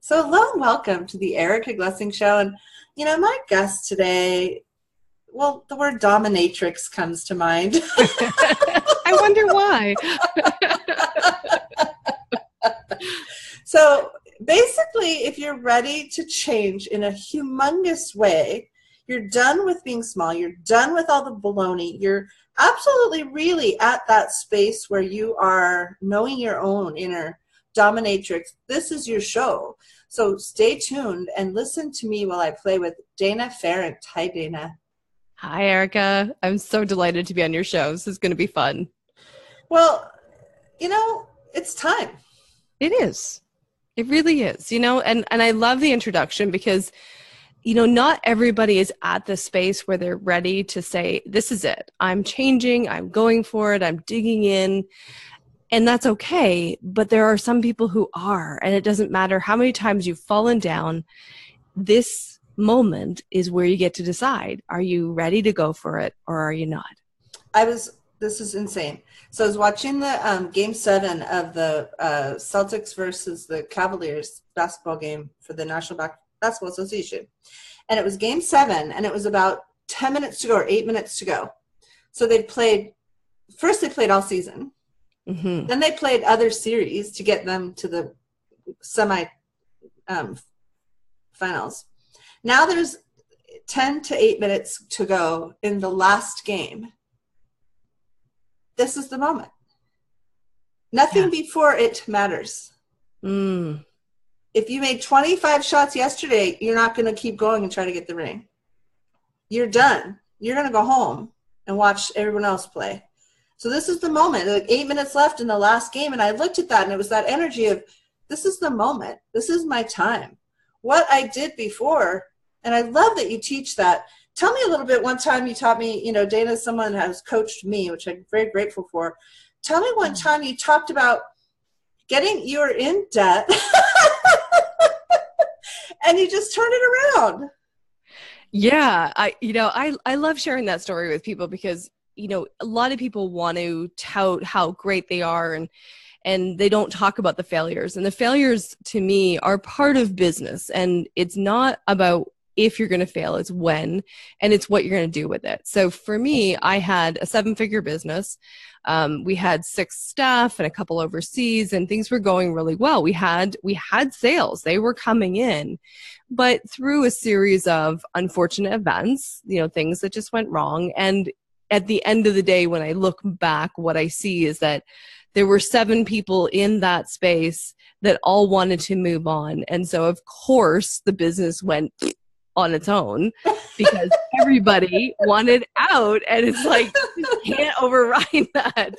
So hello and welcome to the Erica Glessing Show. And, my guest today, well, the word dominatrix comes to mind. I wonder why. So basically, if you're ready to change in a humongous way, you're done with being small, you're done with all the baloney, you're absolutely really at that space where you are knowing your own inner dominatrix, this is your show. So stay tuned and listen to me while I play with Dana Pharant. Hi, Dana. Hi, Erica. I'm so delighted to be on your show. This is going to be fun. Well, it's time. It is. It really is, and I love the introduction because, not everybody is at the space where they're ready to say, this is it. I'm changing. I'm going for it. I'm digging in. And that's okay. But there are some people who are, and it doesn't matter how many times you've fallen down. This moment is where you get to decide, are you ready to go for it or are you not? This is insane. So I was watching the Game 7 of the Celtics versus the Cavaliers basketball game for the National Basketball Association. And it was Game 7, and it was about 10 minutes to go or 8 minutes to go. So they played all season. Mm-hmm. Then they played other series to get them to the finals. Now there's 10 to 8 minutes to go in the last game. This is the moment. Nothing before it matters. Mm. If you made 25 shots yesterday, you're not going to keep going and try to get the ring. You're done. You're going to go home and watch everyone else play. So this is the moment. Like 8 minutes left in the last game, and I looked at that, and it was that energy of, this is the moment. This is my time. What I did before, and I love that you teach that. Tell me a little bit. One time you taught me, Dana is someone who has coached me, which I'm very grateful for. Tell me one time you talked about you were in debt and you just turned it around. Yeah. I love sharing that story with people because, a lot of people want to tout how great they are and they don't talk about the failures. And the failures to me are part of business. And it's not about if you're going to fail, it's when, and it's what you're going to do with it. So for me, I had a 7-figure business. We had 6 staff and a couple overseas, and things were going really well. We had sales. They were coming in, but through a series of unfortunate events, things that just went wrong. And at the end of the day, when I look back, what I see is that there were 7 people in that space that all wanted to move on. And so of course the business went on its own because everybody wanted out, and it's like, you can't override that.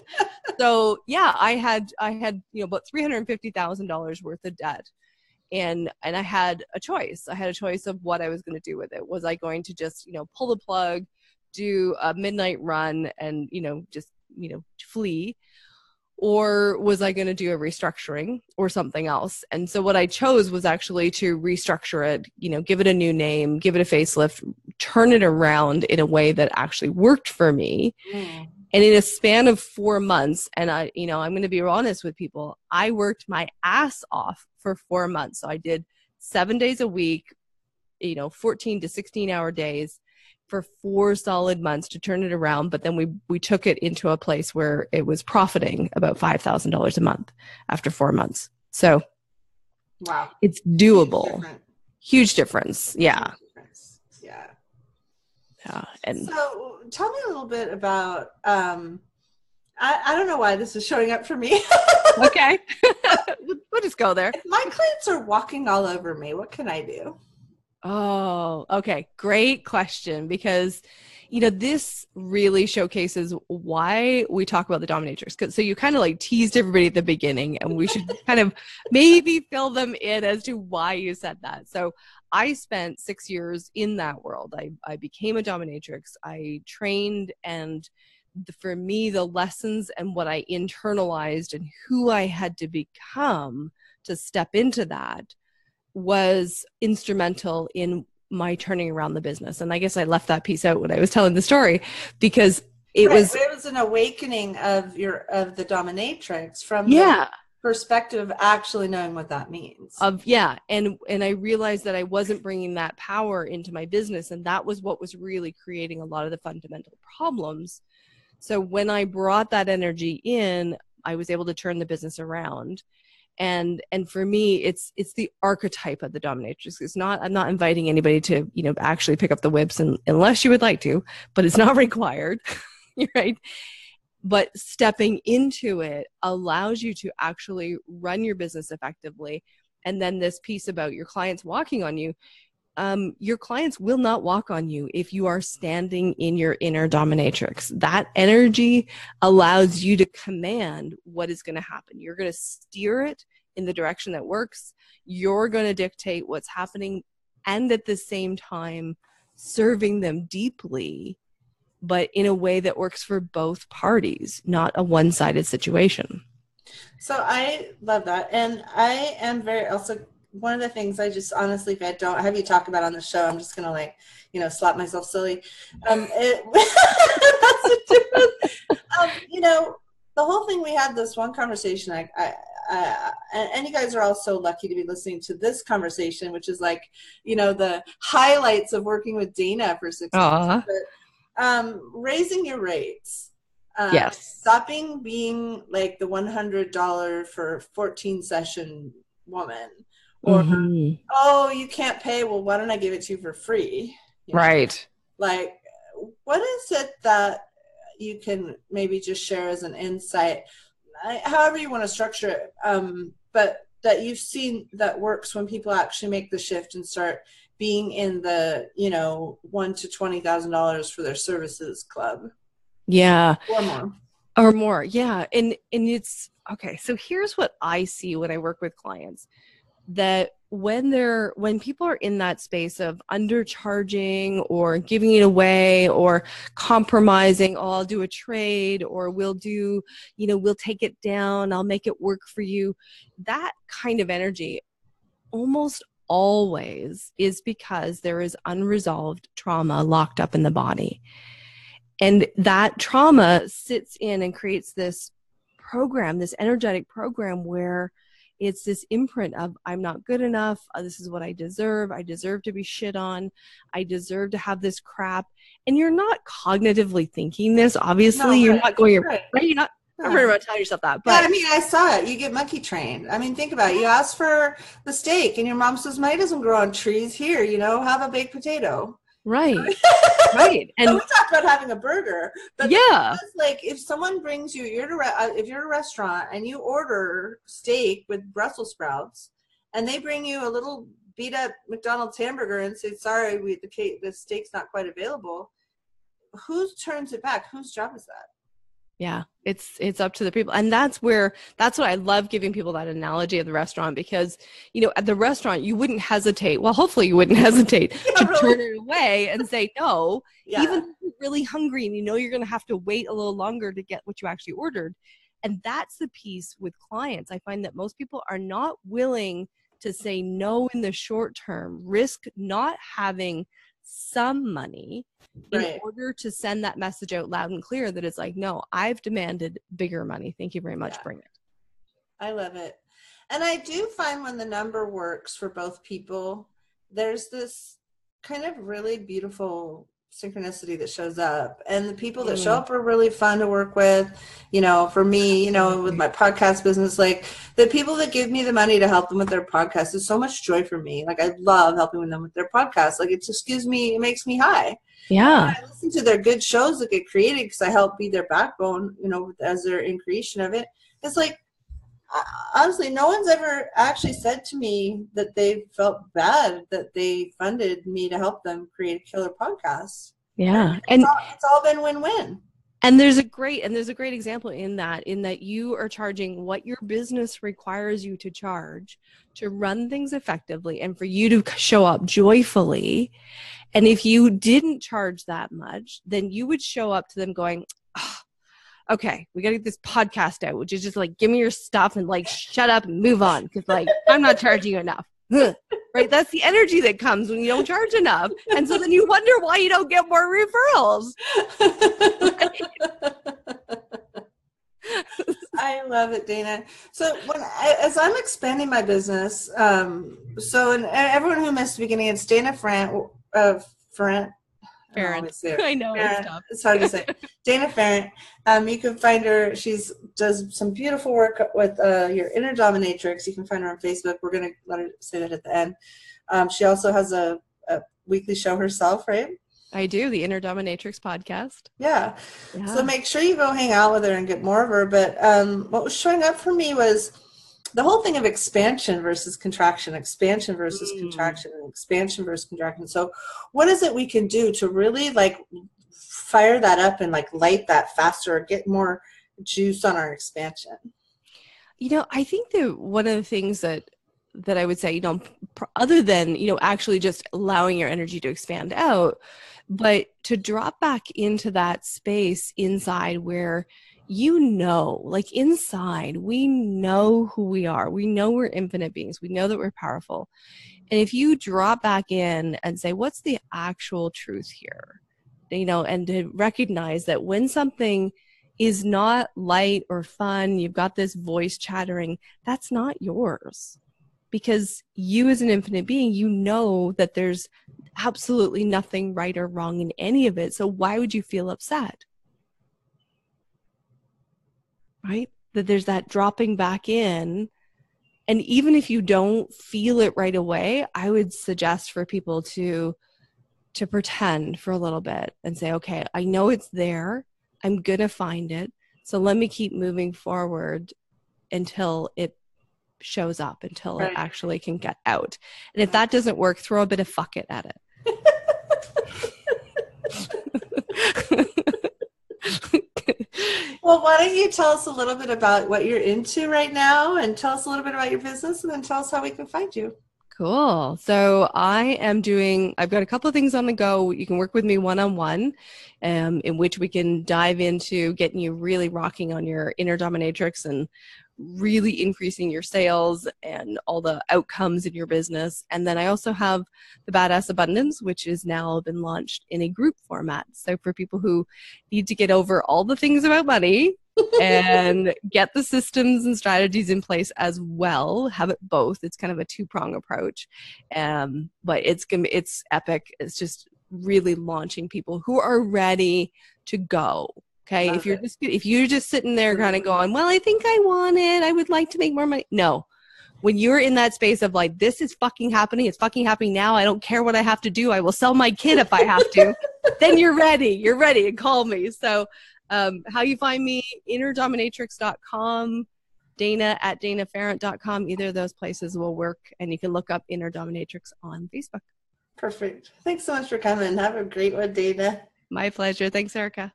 So yeah, I had about $350,000 worth of debt, and I had a choice. I had a choice of what I was going to do with it. Was I going to just pull the plug, do a midnight run, and just flee? Or was I going to do a restructuring or something else? And so what I chose was actually to restructure it, give it a new name, give it a facelift, turn it around in a way that actually worked for me. Mm. And in a span of 4 months, and I'm going to be honest with people, I worked my ass off for 4 months. So I did 7 days a week, 14 to 16 hour days for 4 solid months to turn it around. But then we took it into a place where it was profiting about $5,000 a month after 4 months. So wow, it's doable. Huge difference. Yeah. Huge difference. Yeah. Yeah. And so tell me a little bit about, I don't know why this is showing up for me. Okay. We'll just go there. If my clients are walking all over me, what can I do? Oh, okay. Great question. Because, this really showcases why we talk about the dominatrix. So you kind of teased everybody at the beginning, and we should kind of maybe fill them in as to why you said that. So I spent 6 years in that world. I became a dominatrix. I trained, and for me, the lessons and what I internalized and who I had to become to step into that was instrumental in my turning around the business. And I guess I left that piece out when I was telling the story because it was an awakening of the dominatrix from yeah. perspective of actually knowing what that means. And I realized that I wasn't bringing that power into my business, and that was what was really creating a lot of the fundamental problems. So when I brought that energy in, I was able to turn the business around. And for me, it's the archetype of the dominatrix. I'm not inviting anybody to, actually pick up the whips unless you would like to, but it's not required. Right? But stepping into it allows you to actually run your business effectively. And then this piece about your clients walking on you, your clients will not walk on you if you are standing in your inner dominatrix. That energy allows you to command what is going to happen. You're going to steer it in the direction that works. You're going to dictate what's happening, and at the same time serving them deeply, but in a way that works for both parties, not a one-sided situation. So I love that. And I am also, one of the things I just honestly, if I don't have you talk about on the show, I'm just going to slap myself silly. That's the truth. The whole thing, we had this one conversation, and you guys are all so lucky to be listening to this conversation, which is the highlights of working with Dana for 6 months. But, raising your rates. Yes. Stopping being like the $100 for 14 session woman. Or, oh, you can't pay. Well, why don't I give it to you for free? Right. What is it that you can maybe just share as an insight, however you want to structure it, but that you've seen that works when people actually make the shift and start being in the, $1,000 to $20,000 for their services club. Yeah. Or more. Yeah. And it's okay. So here's what I see when I work with clients, that when people are in that space of undercharging or giving it away or compromising, oh, I'll do a trade, or we'll take it down, I'll make it work for you. That kind of energy almost always is because there is unresolved trauma locked up in the body. And that trauma sits in and creates this program, this energetic program where it's this imprint of, I'm not good enough. This is what I deserve. I deserve to be shit on. I deserve to have this crap. And you're not cognitively thinking this. Obviously, you're not going, right? You're not ever telling yourself that. But I saw it. You get monkey trained. Think about it. You ask for the steak and your mom says, mine doesn't grow on trees. Here, have a baked potato. Right. Right. And so we talked about having a burger, but yeah, if someone brings you, if you're a restaurant and you order steak with Brussels sprouts, and they bring you a little beat up McDonald's hamburger and say, sorry, the steak's not quite available. Who turns it back? Whose job is that? Yeah, it's up to the people. And that's what I love giving people, that analogy of the restaurant, because, at the restaurant, you wouldn't hesitate. Well, hopefully you wouldn't hesitate to turn it away and say no, even if you're really hungry and you're going to have to wait a little longer to get what you actually ordered. And that's the piece with clients. I find that most people are not willing to say no in the short term, risk not having some money in order to send that message out loud and clear that it's no, I've demanded bigger money. Thank you very much. Bring it. I love it. And I do find when the number works for both people, there's this kind of really beautiful synchronicity that shows up, and the people that show up are really fun to work with. For me, with my podcast business, the people that give me the money to help them with their podcast is so much joy for me. I love helping them with their podcast. It just it makes me high. Yeah. I listen to their good shows that get created because I help be their backbone, as they're in creation of it. It's honestly, no one's ever actually said to me that they felt bad that they funded me to help them create a killer podcast. Yeah. And it's all been win-win. And there's a great example in that you are charging what your business requires you to charge to run things effectively and for you to show up joyfully. And if you didn't charge that much, then you would show up to them going, oh, okay, we got to get this podcast out, which is just give me your stuff and shut up and move on. Cause I'm not charging you enough. Right. That's the energy that comes when you don't charge enough. And so then you wonder why you don't get more referrals. I love it, Dana. So as I'm expanding my business, and everyone who missed the beginning, it's Dana Pharant, Pharant. Pharant. I know, Pharant. It's hard to say. Dana Pharant. You can find her. Does some beautiful work with your inner dominatrix. You can find her on Facebook. We're going to let her say that at the end. She also has a weekly show herself, right? I do, the Inner Dominatrix podcast. Yeah. So make sure you go hang out with her and get more of her. But what was showing up for me was the whole thing of expansion versus contraction, expansion versus contraction, and expansion versus contraction. So what is it we can do to really like fire that up and like light that faster or get more juice on our expansion? You know, I think that one of the things that I would say, you know, other than, you know, actually just allowing your energy to expand out, but to drop back into that space inside where, you know, like inside, we know who we are. We know we're infinite beings. We know that we're powerful. And if you drop back in and say, what's the actual truth here? You know, and to recognize that when something is not light or fun, you've got this voice chattering, that's not yours. Because you as an infinite being, you know that there's absolutely nothing right or wrong in any of it. So why would you feel upset? Right? That there's that dropping back in. And even if you don't feel it right away, I would suggest for people to pretend for a little bit and say, okay, I know it's there. I'm going to find it. So let me keep moving forward until it shows up, until it actually can get out. And if that doesn't work, throw a bit of fuck it at it. Well, why don't you tell us a little bit about what you're into right now, and tell us a little bit about your business, and then tell us how we can find you. Cool. So I've got a couple of things on the go. You can work with me one-on-one, in which we can dive into getting you really rocking on your inner dominatrix and really increasing your sales and all the outcomes in your business. And then I also have the Badass Abundance, which is now been launched in a group format. So for people who need to get over all the things about money and get the systems and strategies in place as well, have it both. It's kind of a two-prong approach. But it's epic. It's just really launching people who are ready to go. Okay, if you're just sitting there kind of going, well, I think I want it, I would like to make more money. No, when you're in that space of like, this is fucking happening, it's fucking happening now, I don't care what I have to do, I will sell my kid if I have to, then you're ready and call me. So how you find me, innerdominatrix.com, Dana@danapharant.com, either of those places will work, and you can look up Inner Dominatrix on Facebook. Perfect. Thanks so much for coming. Have a great one, Dana. My pleasure. Thanks, Erica.